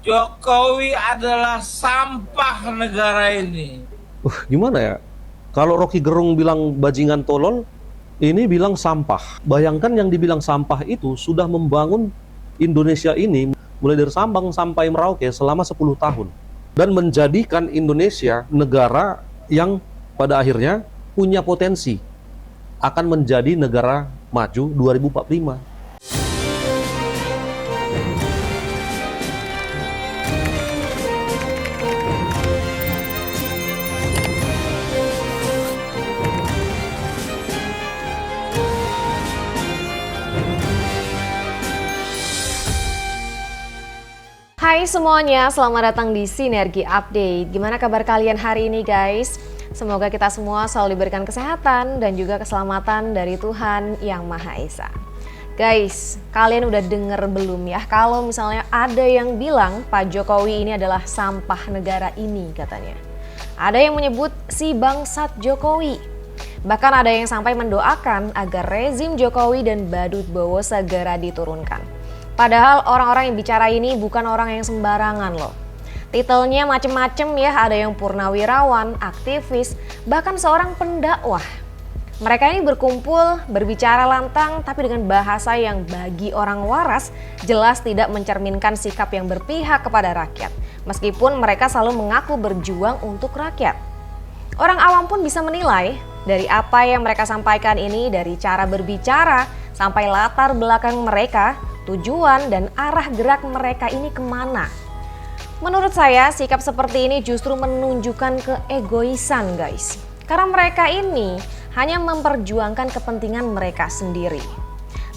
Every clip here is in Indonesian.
Jokowi adalah sampah negara ini. Gimana ya? Kalau Rocky Gerung bilang bajingan tolol, ini bilang sampah. Bayangkan yang dibilang sampah itu sudah membangun Indonesia ini mulai dari Sabang sampai Merauke selama 10 tahun. Dan menjadikan Indonesia negara yang pada akhirnya punya potensi akan menjadi negara maju 2045. Hai semuanya, selamat datang di Sinergi Update. Gimana kabar kalian hari ini guys? Semoga kita semua selalu diberikan kesehatan dan juga keselamatan dari Tuhan Yang Maha Esa. Guys, kalian udah denger belum ya kalau misalnya ada yang bilang Pak Jokowi ini adalah sampah negara ini katanya. Ada yang menyebut si bangsat Jokowi. Bahkan ada yang sampai mendoakan agar rezim Jokowi dan Badut Bowo segera diturunkan. Padahal orang-orang yang bicara ini bukan orang yang sembarangan loh. Titelnya macem-macem ya, ada yang purnawirawan, aktivis, bahkan seorang pendakwah. Mereka ini berkumpul, berbicara lantang, tapi dengan bahasa yang bagi orang waras jelas tidak mencerminkan sikap yang berpihak kepada rakyat. Meskipun mereka selalu mengaku berjuang untuk rakyat. Orang awam pun bisa menilai dari apa yang mereka sampaikan ini, dari cara berbicara sampai latar belakang mereka, tujuan dan arah gerak mereka ini kemana. Menurut saya sikap seperti ini justru menunjukkan keegoisan guys. Karena mereka ini hanya memperjuangkan kepentingan mereka sendiri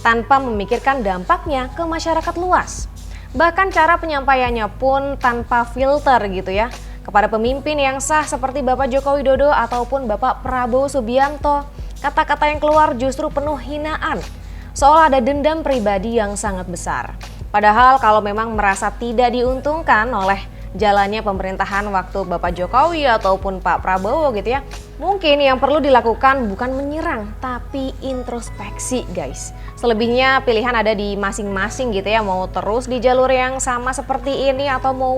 tanpa memikirkan dampaknya ke masyarakat luas. Bahkan cara penyampaiannya pun tanpa filter gitu ya. Kepada pemimpin yang sah seperti Bapak Joko Widodo ataupun Bapak Prabowo Subianto, kata-kata yang keluar justru penuh hinaan. Seolah ada dendam pribadi yang sangat besar. Padahal kalau memang merasa tidak diuntungkan oleh jalannya pemerintahan waktu Bapak Jokowi ataupun Pak Prabowo gitu ya, mungkin yang perlu dilakukan bukan menyerang tapi introspeksi guys. Selebihnya pilihan ada di masing-masing gitu ya, mau terus di jalur yang sama seperti ini atau mau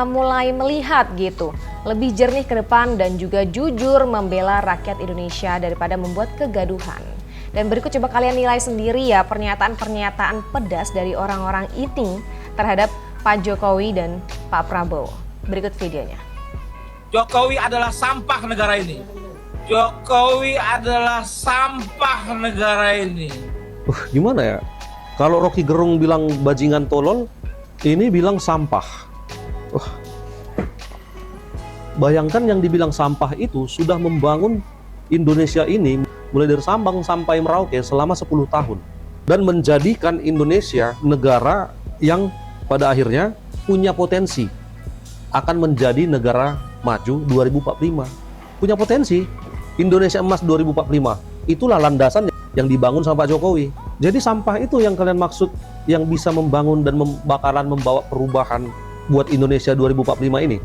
mulai melihat gitu, lebih jernih ke depan dan juga jujur membela rakyat Indonesia daripada membuat kegaduhan. Dan berikut coba kalian nilai sendiri ya pernyataan-pernyataan pedas dari orang-orang ini terhadap Pak Jokowi dan Pak Prabowo. Berikut videonya. Jokowi adalah sampah negara ini. Jokowi adalah sampah negara ini. Gimana ya? Kalau Rocky Gerung bilang bajingan tolol, ini bilang sampah. Bayangkan yang dibilang sampah itu sudah membangun Indonesia ini mulai dari Sabang sampai Merauke selama 10 tahun. Dan menjadikan Indonesia negara yang pada akhirnya punya potensi akan menjadi negara maju 2045. Punya potensi Indonesia emas 2045. Itulah landasan yang dibangun sama Pak Jokowi. Jadi sampah itu yang kalian maksud yang bisa membangun dan bakalan membawa perubahan buat Indonesia 2045 ini.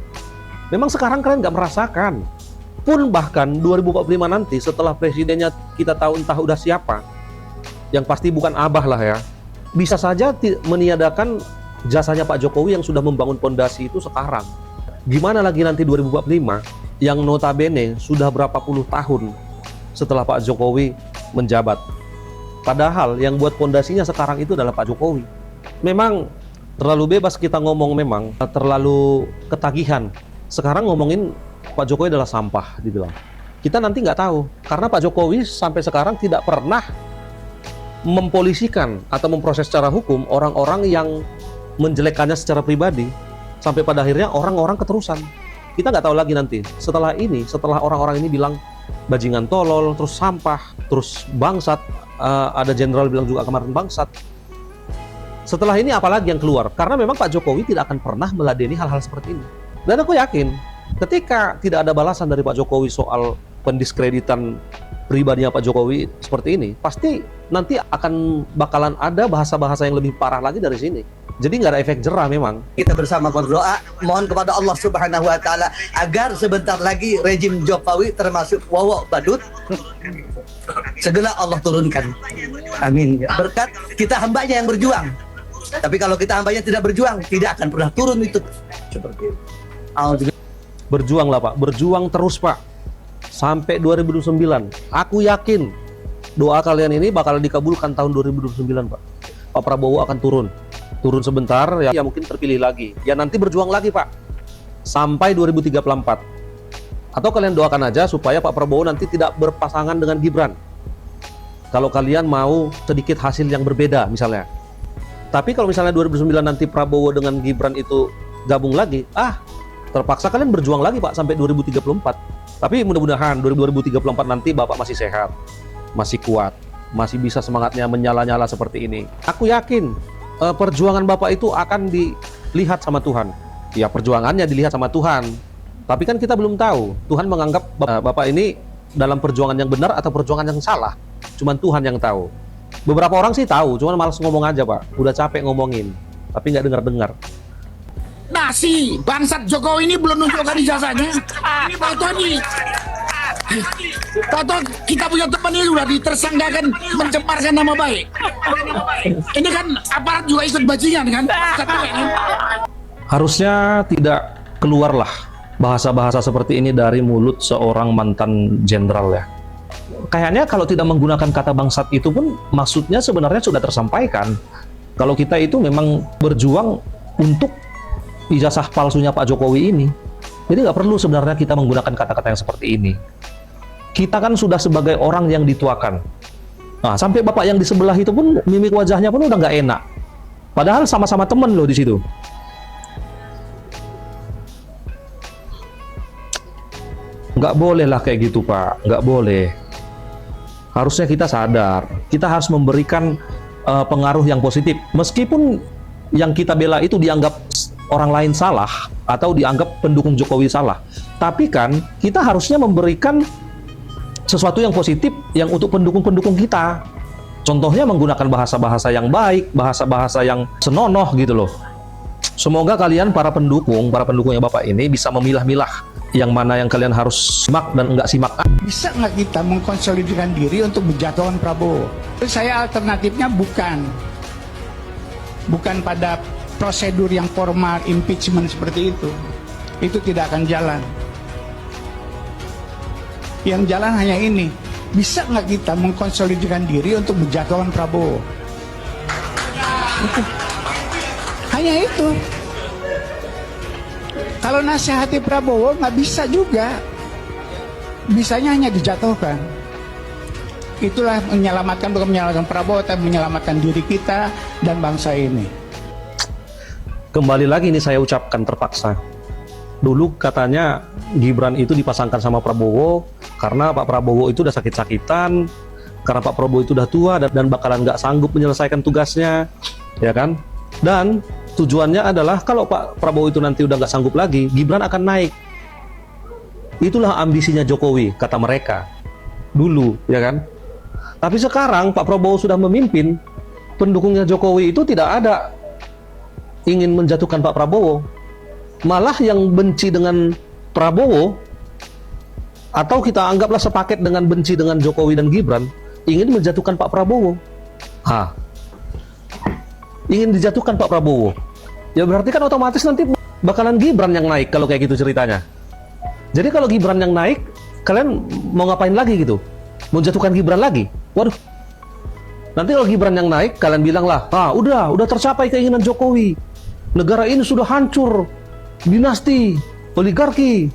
Memang sekarang kalian nggak merasakan. Pun bahkan 2045 nanti setelah presidennya kita tahu entah udah siapa, yang pasti bukan Abah lah ya, bisa saja meniadakan jasanya Pak Jokowi yang sudah membangun pondasi itu sekarang. Gimana lagi nanti 2045 yang notabene sudah berapa puluh tahun setelah Pak Jokowi menjabat. Padahal yang buat pondasinya sekarang itu adalah Pak Jokowi. Memang terlalu bebas kita ngomong, memang terlalu ketagihan. Sekarang ngomongin Pak Jokowi adalah sampah dibilang. Kita nanti nggak tahu karena Pak Jokowi sampai sekarang tidak pernah mempolisikan atau memproses secara hukum orang-orang yang menjelekkannya secara pribadi sampai pada akhirnya orang-orang keterusan. Kita nggak tahu lagi nanti setelah ini, setelah orang-orang ini bilang bajingan tolol, terus sampah, terus bangsat, ada jenderal bilang juga kemarin bangsat. Setelah ini apalagi yang keluar? Karena memang Pak Jokowi tidak akan pernah meladeni hal-hal seperti ini. Dan aku yakin ketika tidak ada balasan dari Pak Jokowi soal pendiskreditan pribadinya Pak Jokowi seperti ini, pasti nanti akan bakalan ada bahasa-bahasa yang lebih parah lagi dari sini. Jadi nggak ada efek jerah memang. Kita bersama berdoa, mohon kepada Allah Subhanahu wa Ta'ala agar sebentar lagi rejim Jokowi termasuk Wowo Badut segera Allah turunkan. Amin. Berkat kita hambanya yang berjuang. Tapi kalau kita hambanya tidak berjuang, tidak akan pernah turun itu. Seperti itu. Berjuanglah Pak, berjuang terus Pak. Sampai 2029. Aku yakin doa kalian ini bakal dikabulkan tahun 2029 Pak. Pak Prabowo akan turun. Turun sebentar, ya mungkin terpilih lagi. Ya nanti berjuang lagi Pak. Sampai 2034. Atau kalian doakan aja supaya Pak Prabowo nanti tidak berpasangan dengan Gibran. Kalau kalian mau sedikit hasil yang berbeda misalnya. Tapi kalau misalnya 2009 nanti Prabowo dengan Gibran itu gabung lagi, terpaksa kalian berjuang lagi Pak sampai 2034. Tapi mudah-mudahan 2034 nanti Bapak masih sehat, masih kuat, masih bisa semangatnya menyala-nyala seperti ini. Aku yakin perjuangan Bapak itu akan dilihat sama Tuhan. Ya perjuangannya dilihat sama Tuhan. Tapi kan kita belum tahu. Tuhan menganggap Bapak ini dalam perjuangan yang benar atau perjuangan yang salah. Cuman Tuhan yang tahu. Beberapa orang sih tahu, cuman malas ngomong aja Pak. Udah capek ngomongin, tapi nggak dengar-dengar. Nah si bangsat Jokowi ini belum nunjukkan ijazahnya. Ini Pak Tony. Toto kita punya teman ini sudah ditersangkakan mencemarkan nama baik. Ini kan aparat juga ikut bajingan kan? Harusnya tidak keluarlah bahasa-bahasa seperti ini dari mulut seorang mantan jenderal ya. Kayaknya kalau tidak menggunakan kata bangsat itu pun maksudnya sebenarnya sudah tersampaikan. Kalau kita itu memang berjuang untuk ijazah palsunya Pak Jokowi ini. Jadi nggak perlu sebenarnya kita menggunakan kata-kata yang seperti ini. Kita kan sudah sebagai orang yang dituakan. Nah, sampai Bapak yang di sebelah itu pun mimik wajahnya pun udah nggak enak. Padahal sama-sama temen loh di situ. Nggak boleh lah kayak gitu Pak, nggak boleh. Harusnya kita sadar, kita harus memberikan pengaruh yang positif. Meskipun yang kita bela itu dianggap orang lain salah, atau dianggap pendukung Jokowi salah. Tapi kan, kita harusnya memberikan sesuatu yang positif yang untuk pendukung-pendukung kita. Contohnya menggunakan bahasa-bahasa yang baik, bahasa-bahasa yang senonoh gitu loh. Semoga kalian para pendukungnya Bapak ini bisa memilah-milah yang mana yang kalian harus simak dan enggak simak. Bisa nggak kita mengkonsolidasikan diri untuk menjatuhkan Prabowo? Saya alternatifnya bukan pada prosedur yang formal impeachment seperti itu. Itu tidak akan jalan. Yang jalan hanya ini. Bisa nggak kita mengkonsolidasikan diri untuk menjatuhkan Prabowo? Hanya itu. Kalau nasihati Prabowo nggak bisa juga. Bisanya hanya dijatuhkan. Itulah bukan menyelamatkan Prabowo, tapi menyelamatkan diri kita dan bangsa ini. Kembali lagi ini saya ucapkan terpaksa. Dulu katanya Gibran itu dipasangkan sama Prabowo karena Pak Prabowo itu udah sakit-sakitan, karena Pak Prabowo itu udah tua dan bakalan nggak sanggup menyelesaikan tugasnya, ya kan? Dan tujuannya adalah kalau Pak Prabowo itu nanti udah nggak sanggup lagi, Gibran akan naik. Itulah ambisinya Jokowi, kata mereka dulu, ya kan? Tapi sekarang Pak Prabowo sudah memimpin, pendukungnya Jokowi itu tidak ada ingin menjatuhkan Pak Prabowo. Malah yang benci dengan Prabowo, atau kita anggaplah sepaket dengan benci dengan Jokowi dan Gibran, ingin menjatuhkan Pak Prabowo. Ingin dijatuhkan Pak Prabowo. Ya berarti kan otomatis nanti bakalan Gibran yang naik kalau kayak gitu ceritanya. Jadi kalau Gibran yang naik, kalian mau ngapain lagi gitu? Mau jatuhkan Gibran lagi? Waduh. Nanti kalau Gibran yang naik, kalian bilang lah, udah tercapai keinginan Jokowi. Negara ini sudah hancur. Dinasti, oligarki,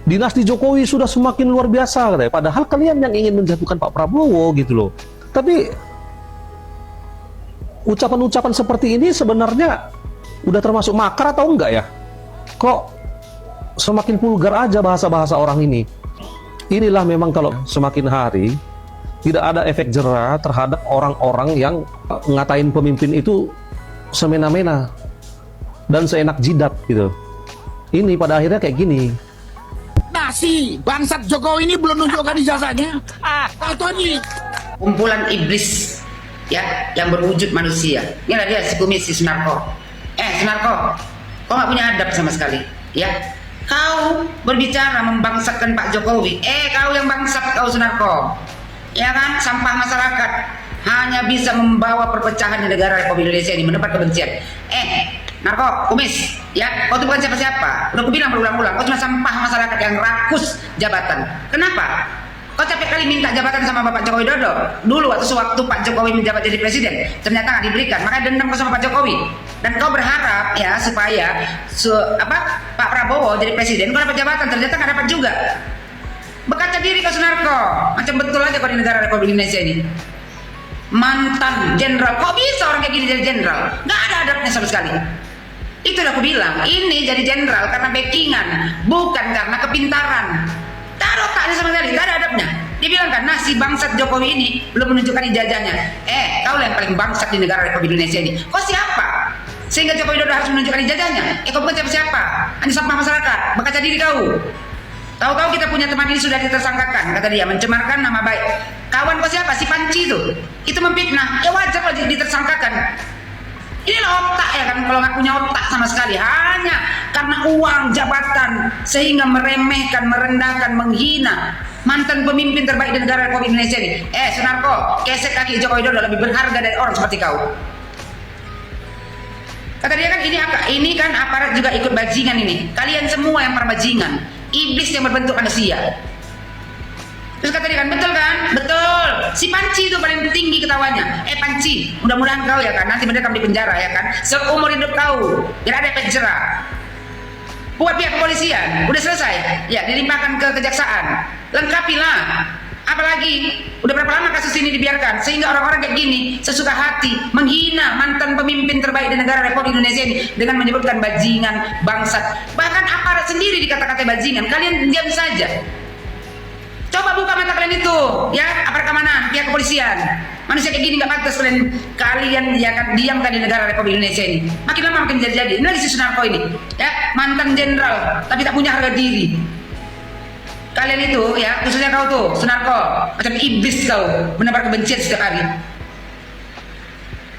dinasti Jokowi sudah semakin luar biasa katanya. Padahal kalian yang ingin menjatuhkan Pak Prabowo gitu loh. Tapi ucapan-ucapan seperti ini sebenarnya udah termasuk makar atau enggak ya? Kok semakin vulgar aja bahasa-bahasa orang ini? Inilah memang kalau semakin hari tidak ada efek jera terhadap orang-orang yang ngatain pemimpin itu semena-mena dan seenak jidat gitu. Ini pada akhirnya kayak gini. Nah si bangsat Jokowi ini belum nunjukkan ijazahnya. Pak Tony. Kumpulan iblis ya yang berwujud manusia. Inilah dia si kumis, si Sunarko. Sunarko, kau nggak punya adab sama sekali, ya? Kau berbicara membangsakan Pak Jokowi. Kau yang bangsat, kau Sunarko. Ya kan, sampah masyarakat. hanya bisa membawa perpecahan di negara Republik Indonesia ini, menebar kebencian. Narko, kumis, ya, kau tuh bukan siapa-siapa. Udah aku bilang berulang-ulang, kau cuma sampah masyarakat yang rakus jabatan. Kenapa? Kau capek kali minta jabatan sama Bapak Joko Widodo. Dulu waktu sewaktu Pak Jokowi menjabat jadi presiden, ternyata nggak diberikan. Makanya dendam kau sama Pak Jokowi. Dan kau berharap ya supaya Pak Prabowo jadi presiden, kau dapat jabatan, ternyata nggak dapat juga. Berkaca diri kau Sunarko, macam betul aja kau di negara Republik Indonesia ini. Mantan jenderal, kok bisa orang kayak gini jadi jenderal? Nggak ada adabnya sama sekali. Itu udah aku bilang, ini jadi jenderal karena backingan, bukan karena kepintaran. Tak ada otaknya sama sekali, tak ada adabnya. Dia bilang kan, si bangsat Jokowi ini belum menunjukkan ijazahnya. Kau yang paling bangsat di negara Republik Indonesia ini. Kau siapa? Sehingga Jokowi Widodo harus menunjukkan ijazahnya. Kau bukan siapa-siapa, hanya sampah masyarakat. Berkaca diri kau. Tahu-tahu kita punya teman ini sudah ditersangkakan, kata dia, mencemarkan nama baik. Kawan kau siapa? Si Panci itu memfitnah. Ya wajar kalau ditersangkakan. Inilah otak ya kan, kalau nggak punya otak sama sekali, hanya karena uang, jabatan, sehingga meremehkan, merendahkan, menghina mantan pemimpin terbaik di negara Republik Indonesia ini. Sunarko, kesek kaki Joko Widodo lebih berharga dari orang seperti kau. Kata dia kan, ini kan aparat juga ikut bajingan ini. Kalian semua yang bajingan, iblis yang berbentuk manusia. Terus kata dia kan, betul kan? Betul. Si Panci itu paling tinggi ketawanya. Panci, mudah-mudahan kau ya kan, nanti mendekam di penjara ya kan, seumur hidup kau, biar ada efek jerah. Buat pihak kepolisian, udah selesai, ya dilimpahkan ke kejaksaan. Lengkapilah. Apalagi, udah berapa lama kasus ini dibiarkan, sehingga orang-orang kayak gini sesuka hati menghina mantan pemimpin terbaik di negara Republik Indonesia ini dengan menyebutkan bajingan, bangsat. Bahkan aparat sendiri dikata-kata bajingan. Kalian diam saja. Coba buka mata kalian itu, ya, aparat keamanan, pihak kepolisian. Manusia kayak gini nggak pantas kalian ya kan diamkan di negara Republik Indonesia ini. Makin lama makin jadi. Ini lagi si Sunarko ini, ya, mantan jenderal tapi tak punya harga diri. Kalian itu, ya, khususnya kau tuh, Sunarko, macam iblis kau, menebar kebencian setiap hari.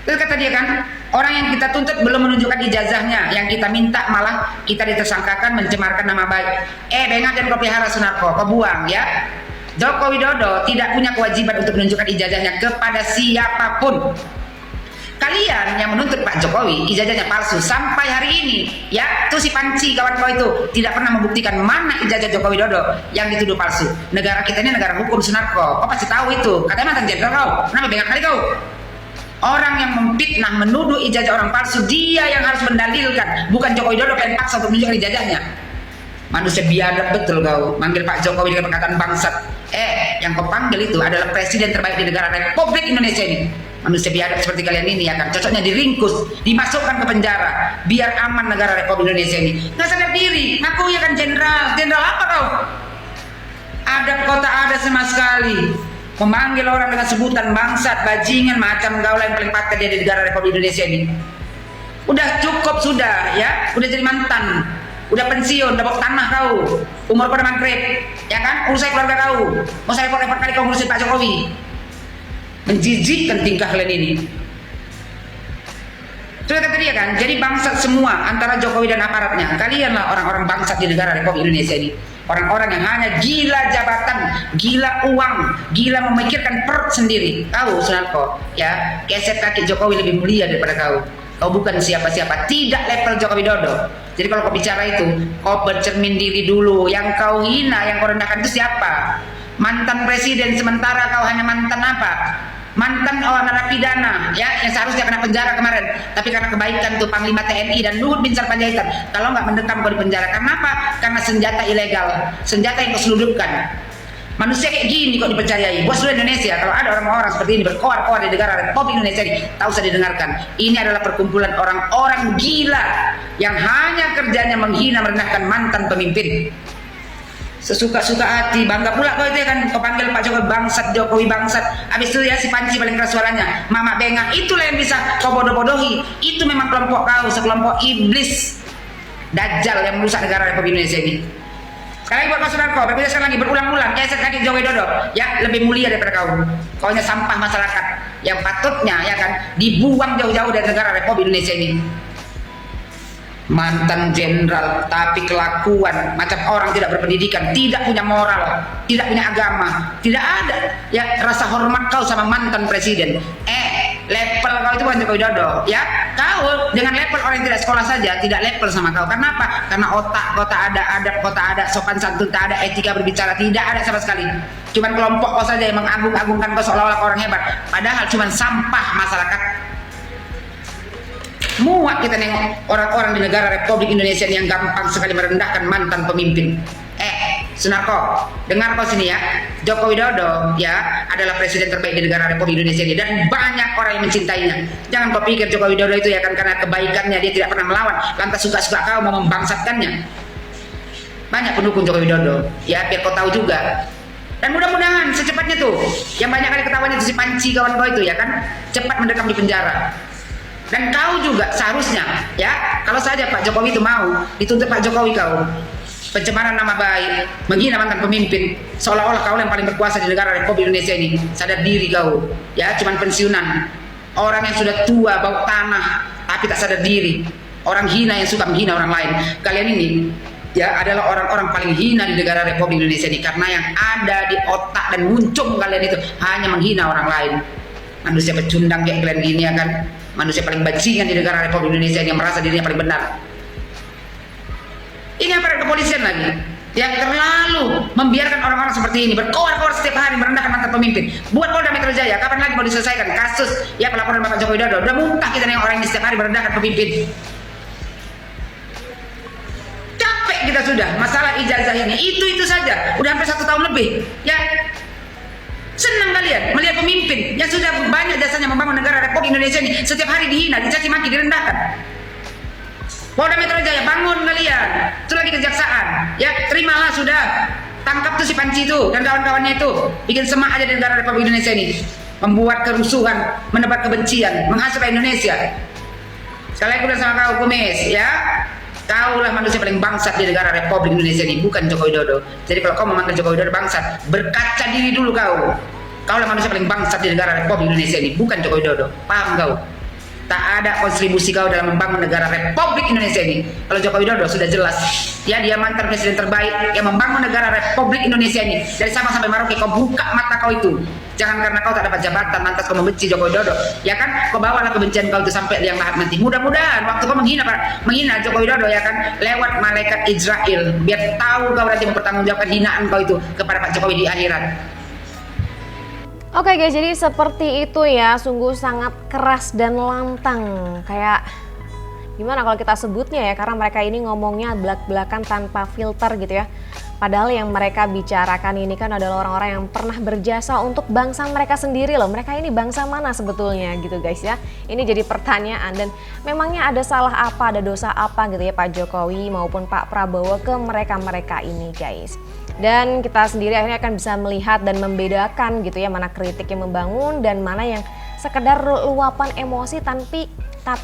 Terus kata dia kan, orang yang kita tuntut belum menunjukkan ijazahnya, yang kita minta malah kita ditersangkakan mencemarkan nama baik. Bengat dan kau pelihara Sunarko, kau buang ya. Joko Widodo tidak punya kewajiban untuk menunjukkan ijazahnya kepada siapapun. Kalian yang menuntut Pak Jokowi ijazahnya palsu sampai hari ini, ya, tuh si Panci kawan kau itu tidak pernah membuktikan mana ijazah Joko Widodo yang dituduh palsu. Negara kita ini negara hukum Sunarko, kau pasti tahu itu. Katanya mantan jenderal kau, kenapa bengat kali kau? Orang yang memfitnah, menuduh ijazah orang palsu, dia yang harus mendalilkan, bukan Joko Widodo yang paksa untuk menunjukkan ijazahnya. Manusia biadab betul kau, manggil Pak Jokowi dengan perkataan bangsat. Yang kau panggil itu adalah presiden terbaik di negara Republik Indonesia ini. Manusia biadab seperti kalian ini ya kan, cocoknya diringkus, dimasukkan ke penjara, biar aman negara Republik Indonesia ini. Nggak sadar diri, ngaku ya kan jenderal. Jenderal apa kau? Adab kota ada sama sekali. Memanggil orang dengan sebutan bangsat, bajingan, macam gaul yang paling patah dia di negara Republik Indonesia ini. Udah cukup sudah ya, udah jadi mantan, udah pensiun, udah bawa tanah kau, umur pada mangkrep, ya kan, urusai keluarga kau, mau saya repot-repot kali kau ngurusin Pak Jokowi. Menjijikkan tingkah kalian ini. Sudah kata dia kan, jadi bangsat semua antara Jokowi dan aparatnya. Kalianlah orang-orang bangsat di negara Republik Indonesia ini. Orang-orang yang hanya gila jabatan, gila uang, gila memikirkan perut sendiri. Tahu Sunarko, ya, keset kaki Jokowi lebih mulia daripada kau. Kau bukan siapa-siapa, tidak level Joko Widodo. Jadi kalau kau bicara itu, kau bercermin diri dulu. Yang kau hina, yang kau rendahkan itu siapa? Mantan presiden, sementara kau hanya mantan apa? Mantan narapidana, ya, yang seharusnya kena penjara kemarin, tapi karena kebaikan tuh Panglima TNI dan Luhut Binsar Panjaitan, kalau nggak mendekam kau di penjara. Karena apa? Karena senjata ilegal, senjata yang kau seludupkan. Manusia kayak gini kok dipercayai. Buat seluruh Indonesia, kalau ada orang-orang seperti ini berkoar-koar di negara Republik Indonesia ini, tak usah didengarkan. Ini adalah perkumpulan orang-orang gila yang hanya kerjanya menghina, merendahkan mantan pemimpin. Sesuka-suka hati, bangga pula kau itu ya kan, kau panggil Pak Jokowi bangsat, Jokowi bangsat. Habis itu ya si Panci paling keras suaranya, Mama Bengak. Itulah yang bisa kau bodoh-bodohi. Itu memang kelompok kau, sekelompok iblis Dajjal yang merusak negara Republik Indonesia ini. Sekarang buat Pak Sunarko, berbicara lagi berulang-ulang, keset kaki Joko Widodo, ya, lebih mulia daripada kau. Kau hanya sampah masyarakat yang patutnya ya kan dibuang jauh-jauh dari negara Republik Indonesia ini. mantan jenderal, tapi kelakuan macam orang tidak berpendidikan, tidak punya moral, tidak punya agama, tidak ada ya rasa hormat kau sama mantan presiden. Level kau itu bukan Joko Widodo, ya. Kau dengan level orang yang tidak sekolah saja tidak level sama kau. Karena apa? Karena otak kau tak ada, adab kau tak ada, sopan santun tak ada, etika berbicara tidak ada sama sekali. Cuman kelompok kau saja yang mengagung-agungkan kau seolah-olah kau orang hebat. Padahal cuman sampah masyarakat. Muak kita nengok orang-orang di negara Republik Indonesia yang gampang sekali merendahkan mantan pemimpin. Sunarko, dengar kau sini ya. Joko Widodo ya adalah presiden terbaik di negara Republik Indonesia ini dan banyak orang yang mencintainya. Jangan kau pikir Joko Widodo itu ya kan karena kebaikannya dia tidak pernah melawan, lantas suka-suka kau mau membangsatkannya. Banyak pendukung Joko Widodo, ya biar kau tahu juga. Dan mudah-mudahan secepatnya tuh, yang banyak kali ketawanya itu si Panci kawan kau itu ya kan, cepat mendekam di penjara. Dan kau juga seharusnya ya, kalau saja Pak Jokowi itu mau dituntut Pak Jokowi kau pencemaran nama baik, menghina mantan pemimpin, seolah-olah kau yang paling berkuasa di negara Republik Indonesia ini. Sadar diri kau, ya cuman pensiunan, orang yang sudah tua bau tanah tapi tak sadar diri, orang hina yang suka menghina orang lain. Kalian ini ya adalah orang-orang paling hina di negara Republik Indonesia ini karena yang ada di otak dan muncung kalian itu hanya menghina orang lain. Manusia pecundang kayak kalian gini ya kan, manusia paling bajingan di negara Republik Indonesia yang merasa dirinya paling benar. Ini aparat kepolisian lagi yang terlalu membiarkan orang-orang seperti ini berkoar-koar setiap hari merendahkan mantan pemimpin. Buat Polda Metro Jaya, kapan lagi mau diselesaikan kasus ya pelaporan Bapak Joko Widodo? Udah muntah kita dengan orang ini setiap hari merendahkan pemimpin. Capek kita sudah masalah ijazah ini, itu saja udah hampir 1 tahun lebih ya. Senang kalian melihat pemimpin yang sudah banyak jasanya membangun negara Republik Indonesia ini setiap hari dihina, dicaci maki, direndahkan. Polda Metro Jaya bangun kalian, itu lagi kejaksaan, ya terimalah sudah, tangkap tuh si Panci itu dan kawan-kawannya itu, bikin semak aja di negara Republik Indonesia ini, membuat kerusuhan, menebar kebencian, menghasut Indonesia. Sekali lagi udah sama kau Kumis, ya, kaulah manusia paling bangsat di negara Republik Indonesia ini, bukan Joko Widodo. Jadi kalau kau memanggil Joko Widodo bangsat, berkaca diri dulu kau. Kaulah manusia paling bangsat di negara Republik Indonesia ini, bukan Joko Widodo. Paham kau? Tak ada kontribusi kau dalam membangun negara Republik Indonesia ini. Kalau Joko Widodo sudah jelas, ya dia mantan presiden terbaik yang membangun negara Republik Indonesia ini dari Sabang sampai Merauke. Kau buka mata kau itu. Jangan karena kau tak dapat jabatan lantas kau membenci Joko Widodo. Ya kan? Kau bawalah kebencian kau itu sampai liang lahat nanti. Mudah-mudahan waktu kau menghina Joko Widodo ya kan, lewat malaikat Israel, biar tahu kau nanti mempertanggungjawabkan hinaan kau itu kepada Pak Jokowi di akhirat. Oke guys, jadi seperti itu ya, sungguh sangat keras dan lantang. Kayak gimana kalau kita sebutnya ya, karena mereka ini ngomongnya belak-belakan tanpa filter gitu ya. Padahal yang mereka bicarakan ini kan adalah orang-orang yang pernah berjasa untuk bangsa mereka sendiri loh. Mereka ini bangsa mana sebetulnya gitu guys ya. Ini jadi pertanyaan, dan memangnya ada salah apa, ada dosa apa gitu ya Pak Jokowi maupun Pak Prabowo ke mereka-mereka ini guys. Dan kita sendiri akhirnya akan bisa melihat dan membedakan gitu ya, mana kritik yang membangun dan mana yang sekedar luapan emosi tapi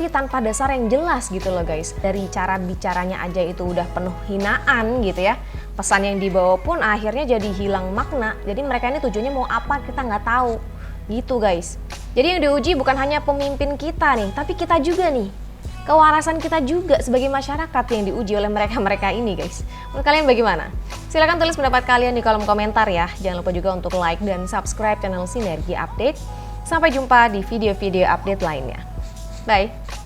tanpa dasar yang jelas gitu loh guys. Dari cara bicaranya aja itu udah penuh hinaan gitu ya. Pesan yang dibawa pun akhirnya jadi hilang makna. Jadi mereka ini tujuannya mau apa kita nggak tahu gitu guys. Jadi yang diuji bukan hanya pemimpin kita nih, tapi kita juga nih. Kewarasan kita juga sebagai masyarakat yang diuji oleh mereka-mereka ini guys. Menurut kalian bagaimana? Silahkan tulis pendapat kalian di kolom komentar ya. Jangan lupa juga untuk like dan subscribe channel Sinergi Update. Sampai jumpa di video-video update lainnya. Bye!